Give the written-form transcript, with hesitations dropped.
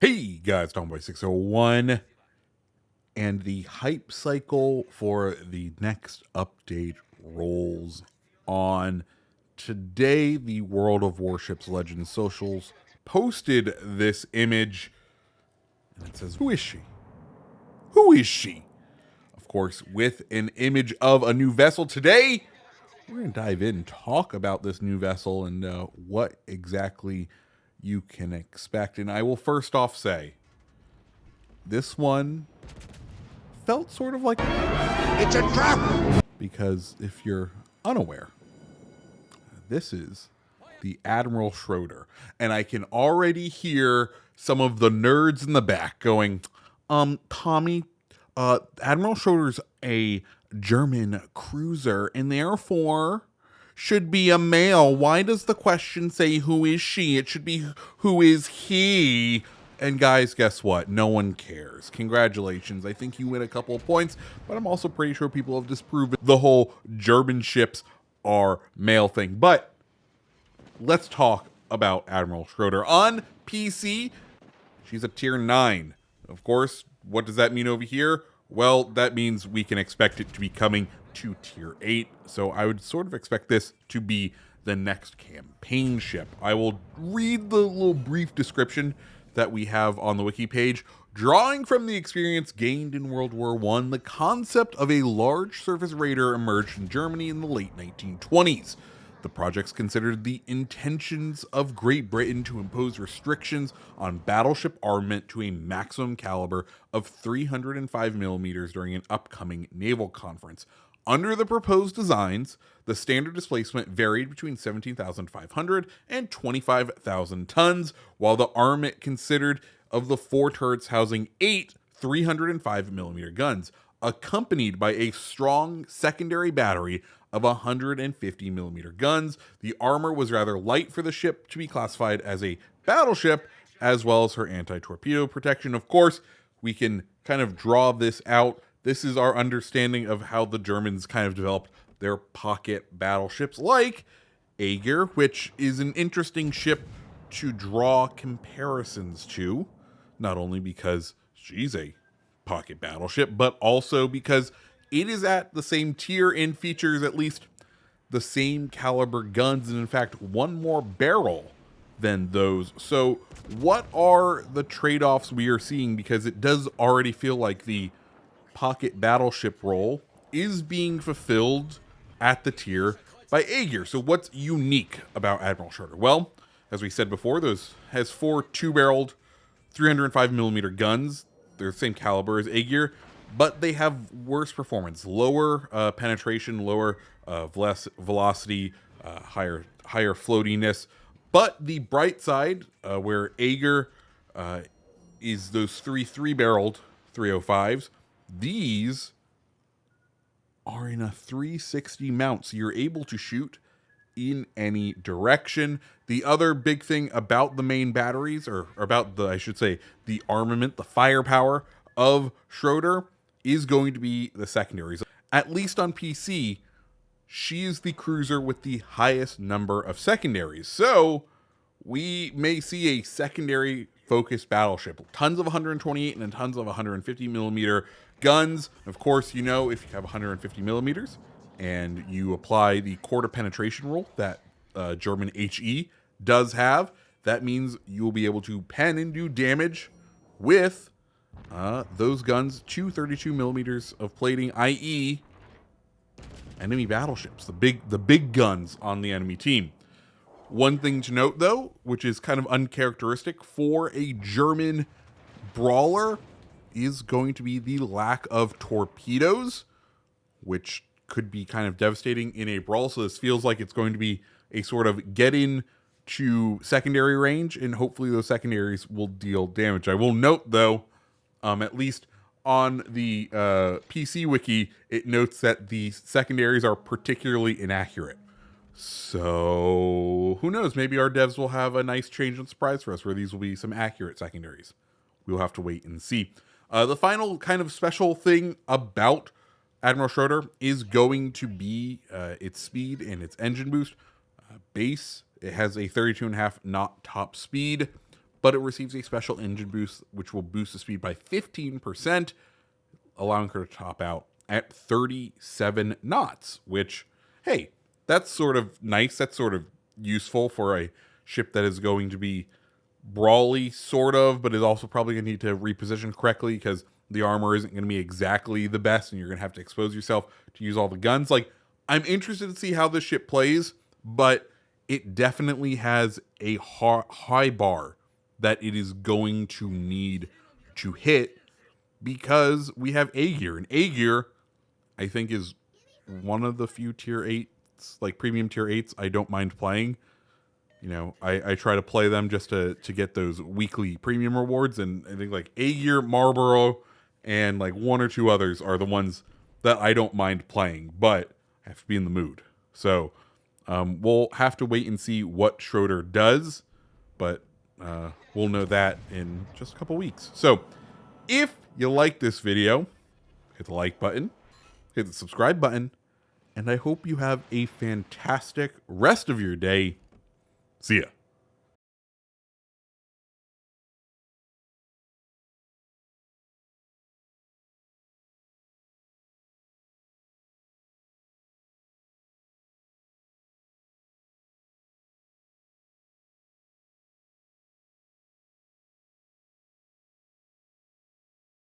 Hey guys, Tomboy601, and the hype cycle for the next update rolls on. Today, the World of Warships Legends socials posted this image, and it says, "Who is she? Who is she?" Of course, with an image of a new vessel. Today, we're going to dive in and talk about this new vessel and what exactly you can expect. And I will first off say, this one felt sort of like It's a trap! because if you're unaware, this is the Admiral Schröder. And I can already hear some of the nerds in the back going, Tommy, Admiral Schroeder's a German cruiser and therefore should be a male. Why does the question say who is she? It should be who is he? And guys, guess what? No one cares. Congratulations. I think you win a couple of points, but I'm also pretty sure people have disproven the whole German ships are male thing. But let's talk about Admiral Schröder. On PC, she's a tier 9. Of course, what does that mean over here? Well, that means we can expect it to be coming to tier 8. So I would sort of expect this to be the next campaign ship. I will read the little brief description that we have on the wiki page. Drawing from the experience gained in World War I, the concept of a large surface raider emerged in Germany in the late 1920s. The projects considered the intentions of Great Britain to impose restrictions on battleship armament to a maximum caliber of 305 millimeters during an upcoming naval conference. Under the proposed designs, the standard displacement varied between 17,500 and 25,000 tons, while the armament consisted of the 4 turrets housing 8 305 millimeter guns, accompanied by a strong secondary battery of 150 millimeter guns. The armor was rather light for the ship to be classified as a battleship, as well as her anti-torpedo protection. Of course, we can kind of draw this out. This is our understanding of how the Germans kind of developed their pocket battleships, like Aegir, which is an interesting ship to draw comparisons to, not only because she's a pocket battleship, but also because it is at the same tier and features at least the same caliber guns, and in fact, one more barrel than those. So what are the trade-offs we are seeing? Because it does already feel like the pocket battleship role is being fulfilled at the tier by Aegir. So what's unique about Admiral Schroeder? Well, as we said before, those has 4 two-barreled 305 millimeter guns. They're the same caliber as Aegir, but they have worse performance, lower penetration, lower velocity, higher floatiness. But the bright side, where Aegir is those 3 barreled 305s, these are in a 360 mount, so you're able to shoot in any direction. The other big thing about the main batteries, or about the, I should say, the armament, the firepower of Schroeder, is going to be the secondaries. At least on PC, she is the cruiser with the highest number of secondaries. So we may see a secondary focused battleship. Tons of 128 and tons of 150 millimeter guns. Of course, you know, if you have 150 millimeters and you apply the quarter penetration rule that German HE does have, that means you will be able to pen and do damage with those guns to 32 millimeters of plating, i.e. enemy battleships, the big guns on the enemy team. One thing to note, though, which is kind of uncharacteristic for a German brawler, is going to be the lack of torpedoes, which could be kind of devastating in a brawl. So this feels like it's going to be a sort of get in to secondary range, and hopefully those secondaries will deal damage. I will note, though, at least on the PC wiki, it notes that the secondaries are particularly inaccurate. So who knows? Maybe our devs will have a nice change and surprise for us where these will be some accurate secondaries. We'll have to wait and see. The final kind of special thing about Admiral Schroeder is going to be its speed and its engine boost. Base, it has a 32.5 knot top speed, but it receives a special engine boost, which will boost the speed by 15%, allowing her to top out at 37 knots, which, hey, that's sort of nice. That's sort of useful for a ship that is going to be brawly, sort of, but is also probably going to need to reposition correctly because the armor isn't going to be exactly the best, and you're going to have to expose yourself to use all the guns. Like, I'm interested to see how this ship plays, but it definitely has a high bar that it is going to need to hit because we have A gear, and A gear, I think, is one of the few tier 8s, like premium tier 8s, I don't mind playing. You know, I try to play them just to get those weekly premium rewards, and I think like A gear, Marlboro, and like one or two others are the ones that I don't mind playing, but I have to be in the mood. So we'll have to wait and see what Schroeder does, but we'll know that in just a couple weeks. So if you like this video, hit the like button, hit the subscribe button, and I hope you have a fantastic rest of your day. See ya.